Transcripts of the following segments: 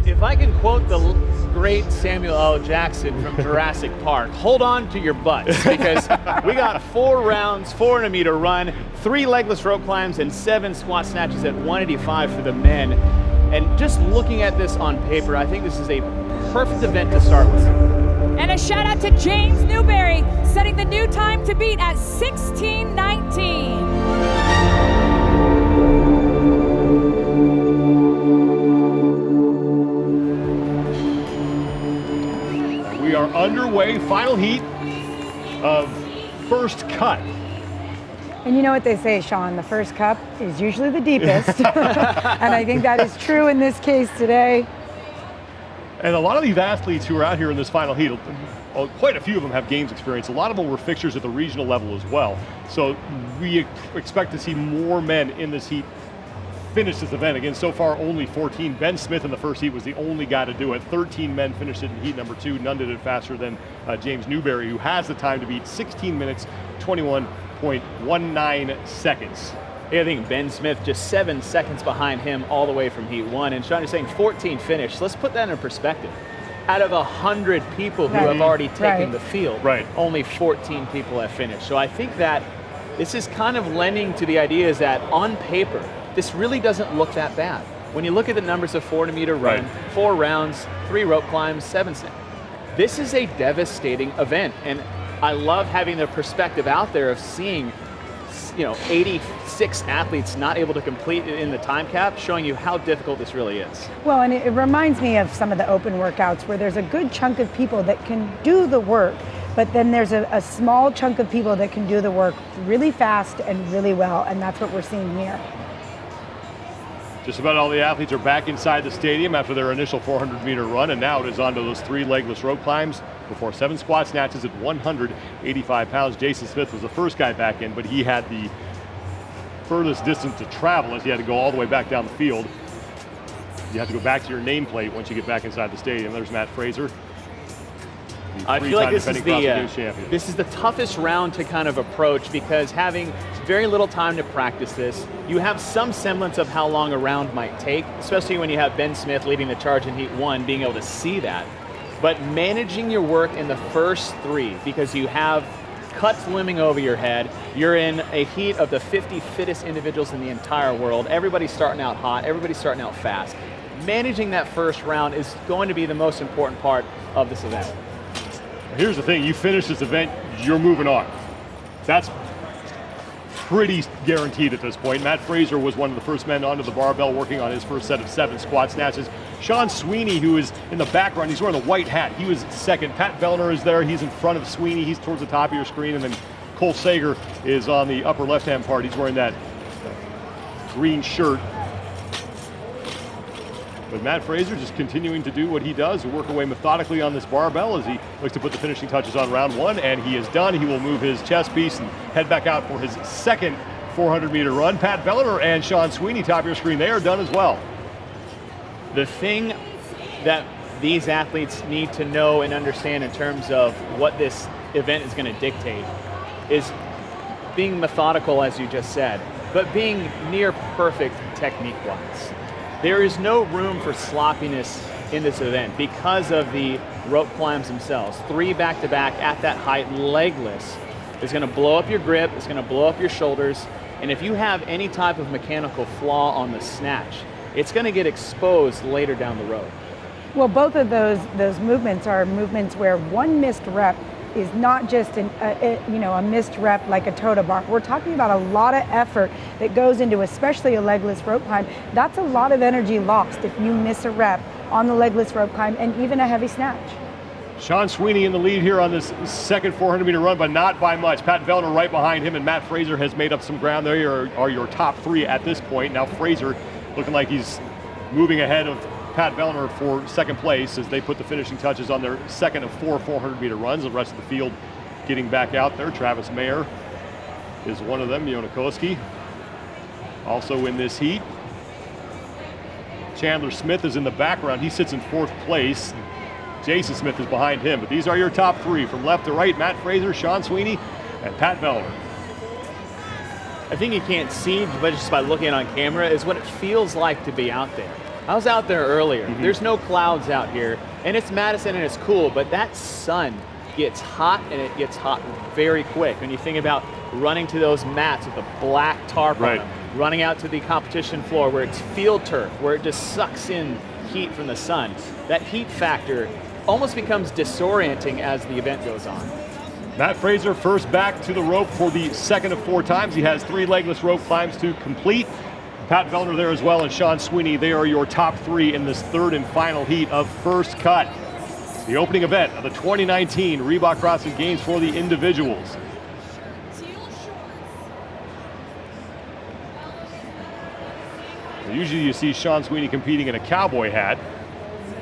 If I can quote the great Samuel L. Jackson from Jurassic Park, hold on to your butts, because we got 4 rounds, 400-meter run, 3 legless rope climbs, and 7 squat snatches at 185 for the men. And just looking at this on paper, I think this is a perfect event to start with. And a shout out to James Newberry, setting the new time to beat at 16:19. We are underway, final heat of first cut. And you know what they say, Sean, the first cup is usually the deepest. And I think that is true in this case today. And a lot of these athletes who are out here in this final heat, quite a few of them have games experience. A lot of them were fixtures at the regional level as well. So we expect to see more men in this heat finish this event. Again, so far only 14. Ben Smith in the first heat was the only guy to do it. 13 men finished it in heat number 2. None did it faster than James Newberry, who has the time to beat 16 minutes, 21.19 seconds. Yeah, I think Ben Smith just 7 seconds behind him all the way from heat 1. And Sean, you're saying 14 finished. Let's put that in perspective. Out of 100 people who have already taken the field, only 14 people have finished. So I think that this is kind of lending to the idea is that on paper, this really doesn't look that bad. When you look at the numbers of 400-meter run, 4 rounds, 3 rope climbs, 7 snaps. This is a devastating event, and I love having the perspective out there of seeing, 86 athletes not able to complete it in the time cap, showing you how difficult this really is. Well, and it reminds me of some of the open workouts where there's a good chunk of people that can do the work, but then there's a small chunk of people that can do the work really fast and really well, and that's what we're seeing here. Just about all the athletes are back inside the stadium after their initial 400-meter run, and now it is on to those 3 legless rope climbs before 7 squat snatches at 185 pounds. Jason Smith was the first guy back in, but he had the furthest distance to travel as he had to go all the way back down the field. You have to go back to your nameplate once you get back inside the stadium. There's Matt Fraser. I feel like this is the toughest round to kind of approach, because having very little time to practice this, you have some semblance of how long a round might take, especially when you have Ben Smith leading the charge in heat 1, being able to see that. But managing your work in the first 3, because you have cuts looming over your head, you're in a heat of the 50 fittest individuals in the entire world, everybody's starting out hot, everybody's starting out fast. Managing that first round is going to be the most important part of this event. Here's the thing, you finish this event, you're moving on. That's pretty guaranteed at this point. Matt Fraser was one of the first men onto the barbell working on his first set of 7 squat snatches. Sean Sweeney, who is in the background, he's wearing a white hat. He was second. Pat Vellner is there. He's in front of Sweeney. He's towards the top of your screen. And then Cole Sager is on the upper left-hand part. He's wearing that green shirt. But Matt Fraser just continuing to do what he does, work away methodically on this barbell as he looks to put the finishing touches on round 1, and he is done. He will move his chest piece and head back out for his second 400-meter run. Pat Vellner and Sean Sweeney, top of your screen, they are done as well. The thing that these athletes need to know and understand in terms of what this event is going to dictate is being methodical, as you just said, but being near perfect technique-wise. There is no room for sloppiness in this event because of the rope climbs themselves. 3 back-to-back at that height, legless, is going to blow up your grip, it's going to blow up your shoulders, and if you have any type of mechanical flaw on the snatch, it's going to get exposed later down the road. Well, both of those movements are movements where one missed rep is not just a missed rep like a toe to bar. We're talking about a lot of effort that goes into especially a legless rope climb. That's a lot of energy lost if you miss a rep on the legless rope climb and even a heavy snatch. Sean Sweeney in the lead here on this second 400-meter run, but not by much. Pat Vellner right behind him, and Matt Fraser has made up some ground. There are your top 3 at this point. Now Fraser looking like he's moving ahead of Pat Vellner for second place as they put the finishing touches on their second of 4 400-meter runs. The rest of the field getting back out there. Travis Mayer is one of them, Yonakoski. Also in this heat, Chandler Smith is in the background. He sits in 4th place. Jason Smith is behind him. But these are your top 3 from left to right: Matt Fraser, Sean Sweeney, and Pat Vellner. I think you can't see, but just by looking on camera, is what it feels like to be out there. I was out there earlier. There's no clouds out here, and it's Madison and it's cool, but that sun gets hot, and it gets hot very quick. When you think about running to those mats with a black tarp on them, running out to the competition floor where it's field turf, where it just sucks in heat from the sun, that heat factor almost becomes disorienting as the event goes on. Matt Fraser first back to the rope for the second of 4 times. He has 3 legless rope climbs to complete. Pat Vellner there as well, and Sean Sweeney. They are your top 3 in this third and final heat of First Cut, the opening event of the 2019 Reebok CrossFit Games for the individuals. Usually you see Sean Sweeney competing in a cowboy hat,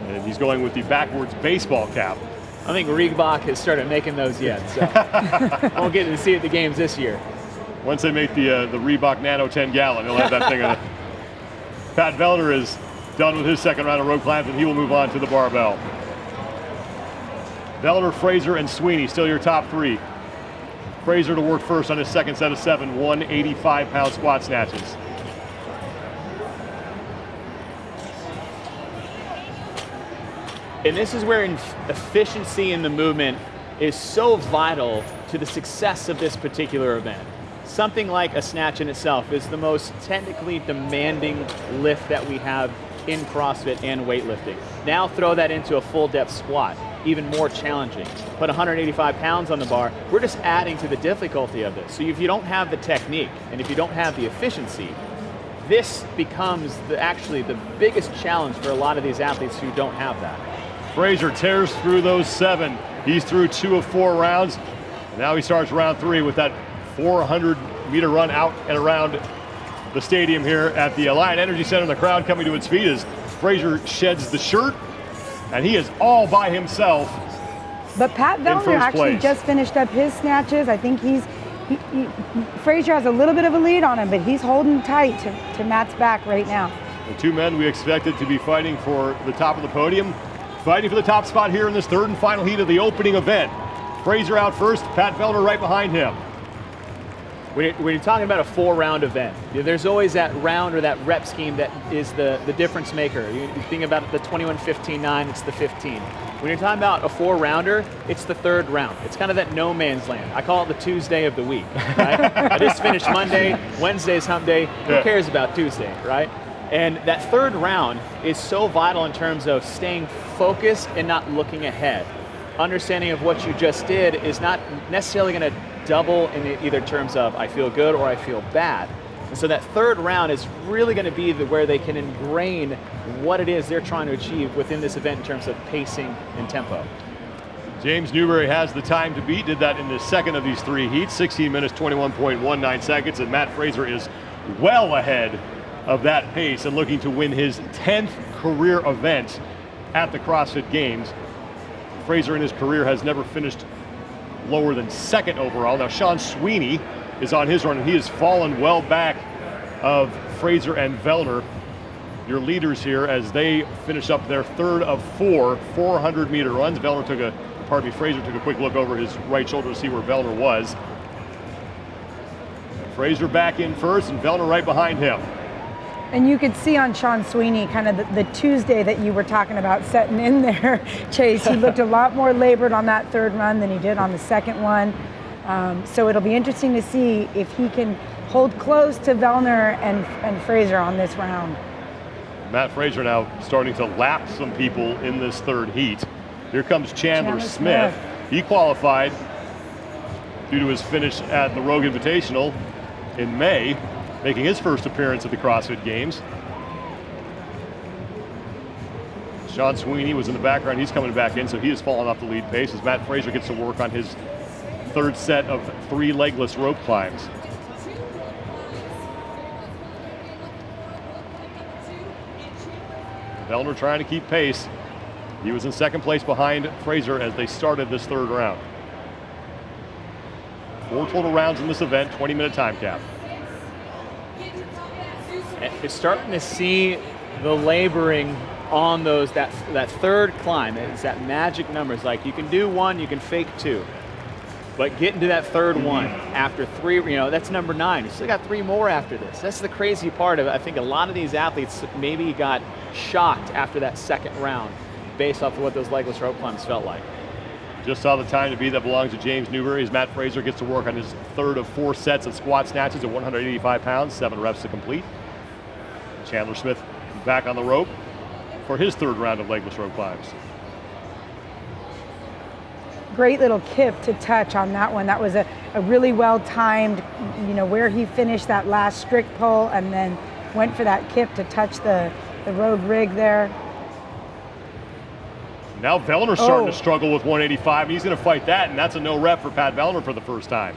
and he's going with the backwards baseball cap. I think Reebok has started making those yet, so won't get to see it at the games this year. Once they make the Reebok Nano 10 gallon, he'll have that thing on. Pat Vellner is done with his second round of rope climbs, and he will move on to the barbell. Vellner, Fraser, and Sweeney still your top 3. Fraser to work first on his second set of 7 185-pound squat snatches. And this is where efficiency in the movement is so vital to the success of this particular event. Something like a snatch in itself is the most technically demanding lift that we have in CrossFit and weightlifting. Now throw that into a full depth squat, even more challenging. Put 185 pounds on the bar, we're just adding to the difficulty of this. So if you don't have the technique and if you don't have the efficiency, this becomes actually the biggest challenge for a lot of these athletes who don't have that. Fraser tears through those 7. He's through 2 of 4 rounds. And now he starts round 3 with that 400-meter run out and around the stadium here at the Alliant Energy Center. The crowd coming to its feet as Fraser sheds the shirt, and he is all by himself. But Pat Vellner actually just finished up his snatches. I think Fraser has a little bit of a lead on him, but he's holding tight to Matt's back right now. The 2 men we expected to be fighting for the top of the podium, fighting for the top spot here in this third and final heat of the opening event. Fraser out first, Pat Vellner right behind him. When you're talking about a 4-round event, there's always that round or that rep scheme that is the difference maker. You think about the 21-15-9, it's the 15. When you're talking about a 4-rounder, it's the 3rd round. It's kind of that no man's land. I call it the Tuesday of the week, right? I just finished Monday, Wednesday's hump day. Who cares about Tuesday, right? And that 3rd round is so vital in terms of staying focused and not looking ahead. Understanding of what you just did is not necessarily going to double in either terms of I feel good or I feel bad. And so that 3rd round is really going to be where they can ingrain what it is they're trying to achieve within this event in terms of pacing and tempo. James Newberry has the time to beat, did that in the second of these 3 heats, 16 minutes, 21.19 seconds, and Matt Fraser is well ahead of that pace and looking to win his 10th career event at the CrossFit Games. Fraser in his career has never finished lower than 2nd overall. Now Sean Sweeney is on his run, and he has fallen well back of Fraser and Vellner, your leaders here, as they finish up their 3rd of 4 400-meter runs. Fraser took a quick look over his right shoulder to see where Vellner was. Fraser back in first, and Vellner right behind him. And you could see on Sean Sweeney kind of the Tuesday that you were talking about setting in there, Chase. He looked a lot more labored on that 3rd run than he did on the 2nd one. So it'll be interesting to see if he can hold close to Vellner and Fraser on this round. Matt Fraser now starting to lap some people in this 3rd heat. Here comes Chandler Smith. He qualified due to his finish at the Rogue Invitational in May, making his first appearance at the CrossFit Games. Sean Sweeney was in the background. He's coming back in, so he has fallen off the lead pace as Matt Fraser gets to work on his 3rd set of 3 legless rope climbs. Vellner trying to keep pace. He was in 2nd place behind Fraser as they started this 3rd round. 4 total rounds in this event, 20-minute time cap. It's starting to see the laboring on those that 3rd climb. It's that magic number. It's like you can do 1, you can fake 2. But getting to that third one after 3, that's number 9. You still got 3 more after this. That's the crazy part of it. I think a lot of these athletes maybe got shocked after that second round based off of what those legless rope climbs felt like. Just saw the time to beat that belongs to James Newberry as Matt Fraser gets to work on his third of 4 sets of squat snatches at 185 pounds, 7 reps to complete. Chandler Smith back on the rope for his third round of legless rope climbs. Great little kip to touch on that one. That was a really well-timed, where he finished that last strict pull and then went for that kip to touch the rogue rig there. Now Vellner's starting to struggle with 185. He's going to fight that, and that's a no rep for Pat Vellner for the first time.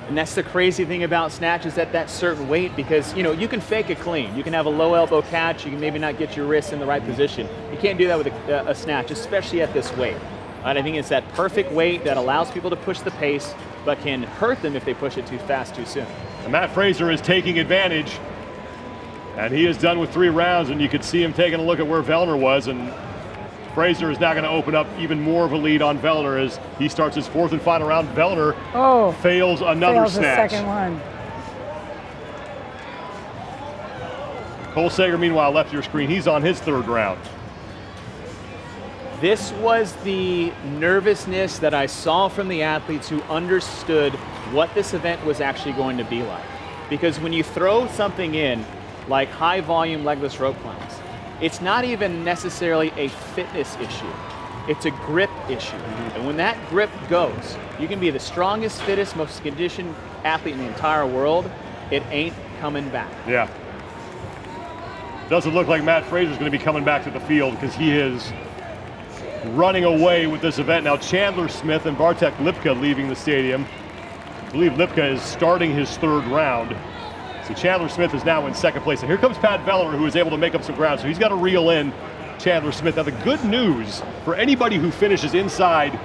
And that's the crazy thing about snatches at that certain weight, because you can fake a clean. You can have a low elbow catch. You can maybe not get your wrists in the right position. You can't do that with a snatch, especially at this weight. And I think it's that perfect weight that allows people to push the pace, but can hurt them if they push it too fast too soon. And Matt Fraser is taking advantage, and he is done with 3 rounds, and you could see him taking a look at where Vellner was, and Fraser is now going to open up even more of a lead on Vellner as he starts his 4th and final round. Vellner fails another snatch. The second one. Cole Sager, meanwhile, left your screen. He's on his 3rd round. This was the nervousness that I saw from the athletes who understood what this event was actually going to be like. Because when you throw something in, like high volume legless rope climbs, it's not even necessarily a fitness issue. It's a grip issue. And when that grip goes, you can be the strongest, fittest, most conditioned athlete in the entire world. It ain't coming back. Yeah. Doesn't look like Matt Fraser's going to be coming back to the field because he is running away with this event. Now Chandler Smith and Bartek Lipka leaving the stadium. I believe Lipka is starting his 3rd round. So Chandler Smith is now in 2nd place. And here comes Pat Vellner, who is able to make up some ground. So he's got to reel in Chandler Smith. Now the good news for anybody who finishes inside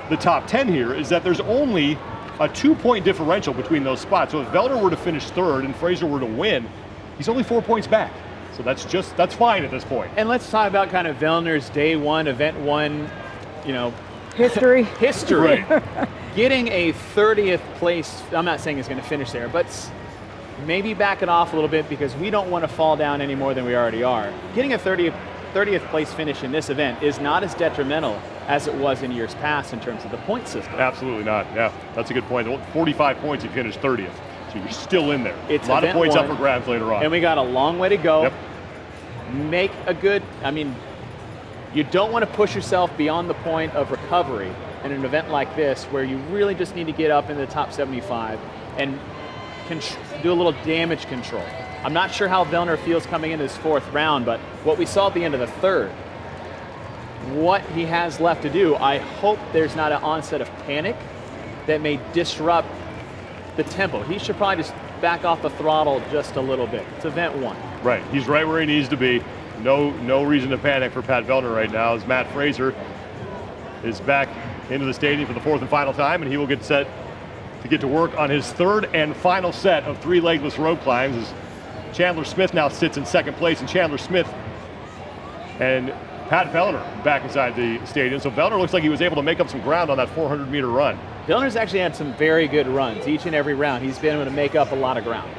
the top 10 here is that there's only a 2-point differential between those spots. So if Vellner were to finish 3rd and Fraser were to win, he's only 4 points back. So that's fine at this point. And let's talk about kind of Vellner's day 1, event 1, history. Right. Getting a 30th place, I'm not saying he's going to finish there, but maybe back it off a little bit because we don't want to fall down any more than we already are. Getting a 30th place finish in this event is not as detrimental as it was in years past in terms of the point system. Absolutely not. Yeah, that's a good point. 45 points, you finished 30th. So you're still in there. It's a lot of points 1, up for grabs later on. And we got a long way to go. Yep. Make a good, you don't want to push yourself beyond the point of recovery in an event like this where you really just need to get up in the top 75 and do a little damage control. I'm not sure how Vellner feels coming into his 4th round, but what we saw at the end of the 3rd, what he has left to do, I hope there's not an onset of panic that may disrupt the tempo. He should probably just back off the throttle just a little bit. It's event 1. Right, he's right where he needs to be. No reason to panic for Pat Vellner right now as Matt Fraser is back into the stadium for the 4th and final time, and he will get set to get to work on his 3rd and final set of 3 legless rope climbs as Chandler Smith now sits in 2nd place, and Chandler Smith and Pat Vellner back inside the stadium. So Vellner looks like he was able to make up some ground on that 400-meter run. Vellner's actually had some very good runs each and every round. He's been able to make up a lot of ground.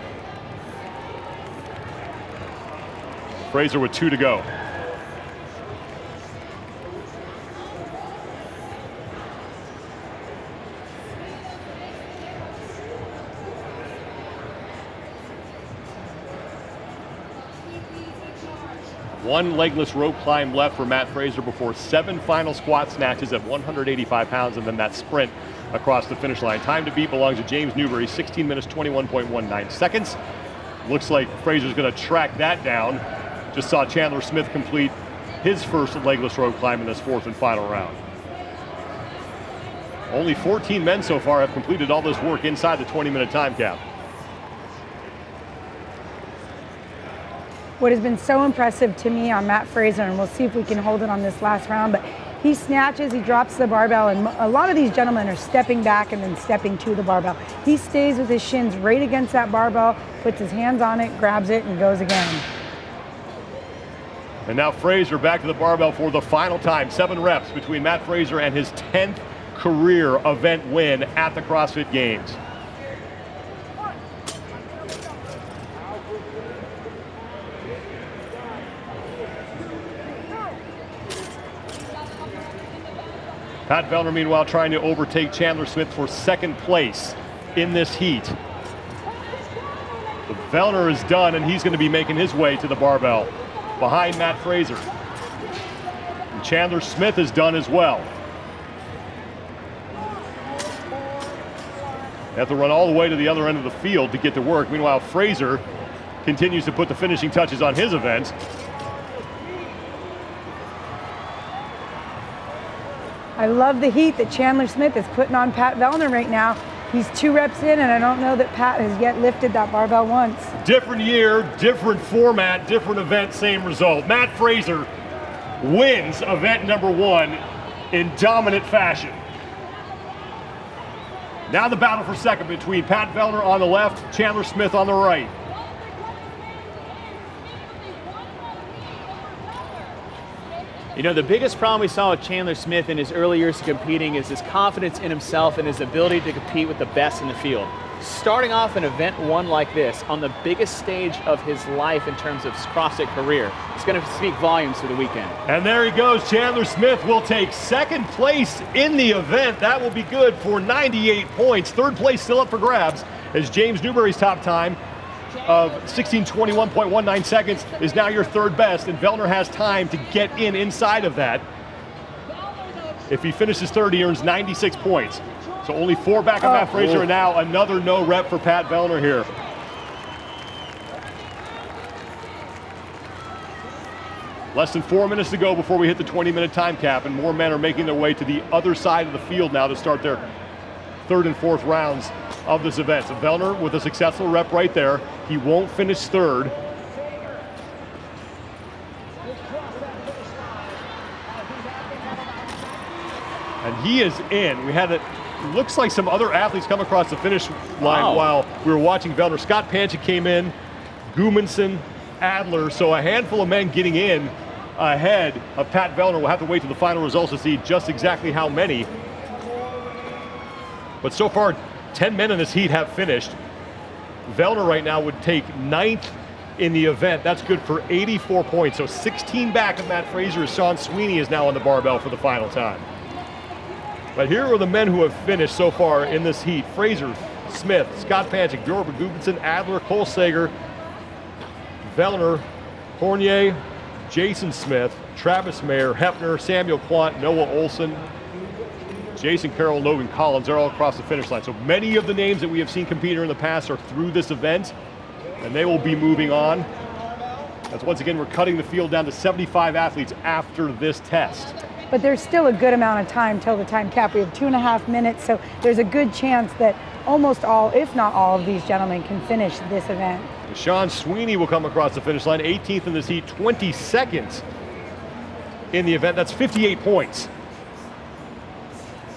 Fraser with 2 to go. One legless rope climb left for Matt Fraser before 7 final squat snatches at 185 pounds and then that sprint across the finish line. Time to beat belongs to James Newberry, 16 minutes, 21.19 seconds. Looks like Fraser's going to track that down. Just saw Chandler Smith complete his first legless rope climb in this 4th and final round. Only 14 men so far have completed all this work inside the 20-minute time cap. What has been so impressive to me on Matt Fraser, and we'll see if we can hold it on this last round, but he snatches, he drops the barbell, and a lot of these gentlemen are stepping back and then stepping to the barbell. He stays with his shins right against that barbell, puts his hands on it, grabs it, and goes again. And now Fraser back to the barbell for the final time. 7 reps between Matt Fraser and his 10th career event win at the CrossFit Games. Pat Vellner, meanwhile, trying to overtake Chandler Smith for second place in this heat. The Vellner is done, and he's going to be making his way to the barbell behind Matt Fraser. And Chandler Smith is done as well. They have to run all the way to the other end of the field to get to work. Meanwhile, Fraser continues to put the finishing touches on his event. I love the heat that Chandler Smith is putting on Pat Vellner right now. He's 2 reps in, and I don't know that Pat has yet lifted that barbell once. Different year, different format, different event, same result. Matt Fraser wins event number 1 in dominant fashion. Now the battle for second between Pat Vellner on the left, Chandler Smith on the right. You know, the biggest problem we saw with Chandler Smith in his early years of competing is his confidence in himself and his ability to compete with the best in the field. Starting off an event 1 like this on the biggest stage of his life in terms of his CrossFit career, it's going to speak volumes for the weekend. And there he goes. Chandler Smith will take second place in the event. That will be good for 98 points. Third place still up for grabs as James Newberry's top time of 16:21.19 seconds is now your third best, and Vellner has time to get inside of that. If he finishes third, he earns 96 points. So only 4 back on Matt Fraser, and now another no rep for Pat Vellner here. Less than 4 minutes to go before we hit the 20-minute time cap, and more men are making their way to the other side of the field now to start their third and fourth rounds of this event. So Vellner with a successful rep right there. He won't finish third. And he is in. We had it looks like some other athletes come across the finish line while we were watching Vellner. Scott Panchik came in, Gumanson, Adler, so a handful of men getting in ahead of Pat Vellner. We'll have to wait till the final results to see just exactly how many. But so far, 10 men in this heat have finished. Vellner right now would take 9th in the event. That's good for 84 points. So 16 back of Matt Fraser. Sean Sweeney is now on the barbell for the final time. But here are the men who have finished so far in this heat. Fraser, Smith, Scott Panchik, Bjorba Gudmundsson, Adler, Cole Sager, Vellner, Cornier, Jason Smith, Travis Mayer, Hepner, Samuel Quant, Noah Olson, Jason Carroll, Logan Collins, they're all across the finish line. So many of the names that we have seen compete here in the past are through this event, and they will be moving on. As once again, we're cutting the field down to 75 athletes after this test. But there's still a good amount of time till the time cap. We have 2.5 minutes, so there's a good chance that almost all, if not all, of these gentlemen can finish this event. Sean Sweeney will come across the finish line, 18th in this heat, 22nd in the event. That's 58 points.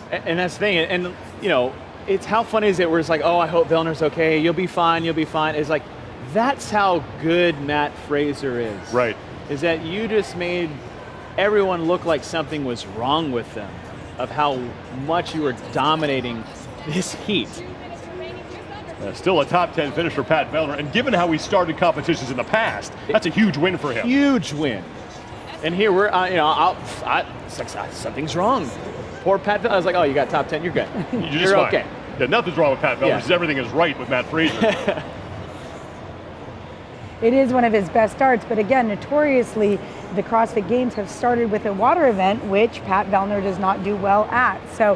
And that's the thing, and you know, it's how funny is it where it's like, oh, I hope Vellner's okay, you'll be fine, you'll be fine. It's like, that's how good Matt Fraser is. Right. Is that you just made everyone look like something was wrong with them, of how much you were dominating this heat. Still a top 10 finish for Pat Vellner, and given how he started competitions in the past, that's a huge win for him. Huge win. And here we're, it's like something's wrong. Poor Pat Vellner. I was like, oh, you got top 10, you're good. You're okay. Yeah, nothing's wrong with Pat Vellner. Yeah. Just everything is right with Matt Fraser. It is one of his best starts, but again, notoriously, the CrossFit Games have started with a water event, which Pat Vellner does not do well at. So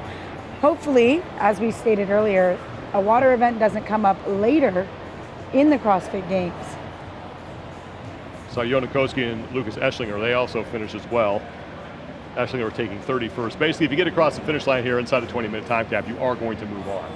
hopefully, as we stated earlier, a water event doesn't come up later in the CrossFit Games. So Jonikowski and Lucas Eschlinger, they also finished as well. Eschlinger taking 31st. Basically, if you get across the finish line here inside the 20-minute time cap, you are going to move on.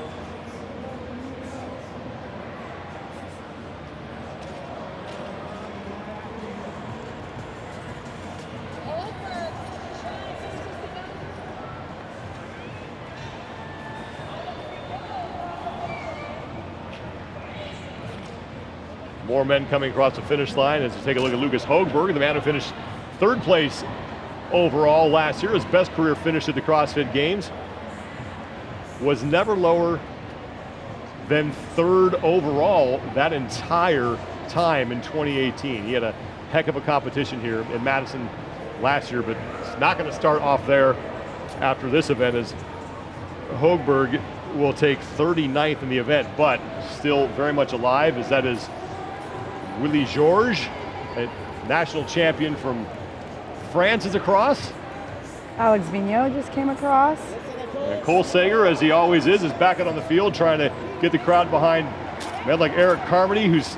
More men coming across the finish line as you take a look at Lucas Hogberg, the man who finished third place overall last year, his best career finish at the CrossFit Games. was never lower than 3rd overall that entire time in 2018. He had a heck of a competition here in Madison last year, but it's not going to start off there after this event, as Hogberg will take 39th in the event, but still very much alive, as that is Willie Georges, a national champion from France, is across. Alex Vigneault just came across. And Cole Sager, as he always is back out on the field trying to get the crowd behind men like Eric Carmody, who's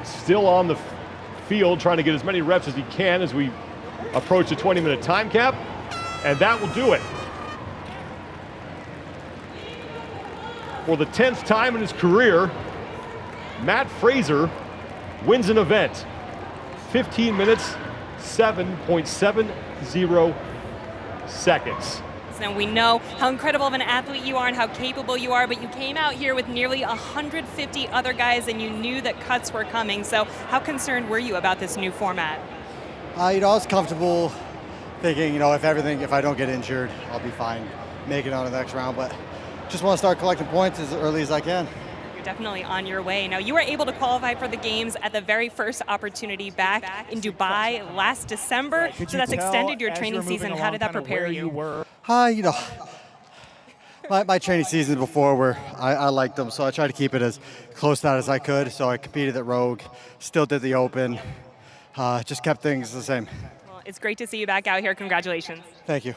still on the field trying to get as many reps as he can as we approach the 20-minute time cap. And that will do it. For the 10th time in his career, Matt Fraser wins an event. 15 minutes, 7.70 seconds. Now we know how incredible of an athlete you are and how capable you are, but you came out here with nearly 150 other guys and you knew that cuts were coming. So how concerned were you about this new format? I was comfortable thinking, if I don't get injured, I'll be fine making it on the next round, but just want to start collecting points as early as I can. You're definitely on your way. Now, you were able to qualify for the games at the very first opportunity back in Dubai last December, so that's extended your training season. How did that prepare you? My training seasons before I liked them, so I tried to keep it as close to that as I could. So I competed at Rogue, still did the Open, just kept things the same. Well, it's great to see you back out here. Congratulations. Thank you.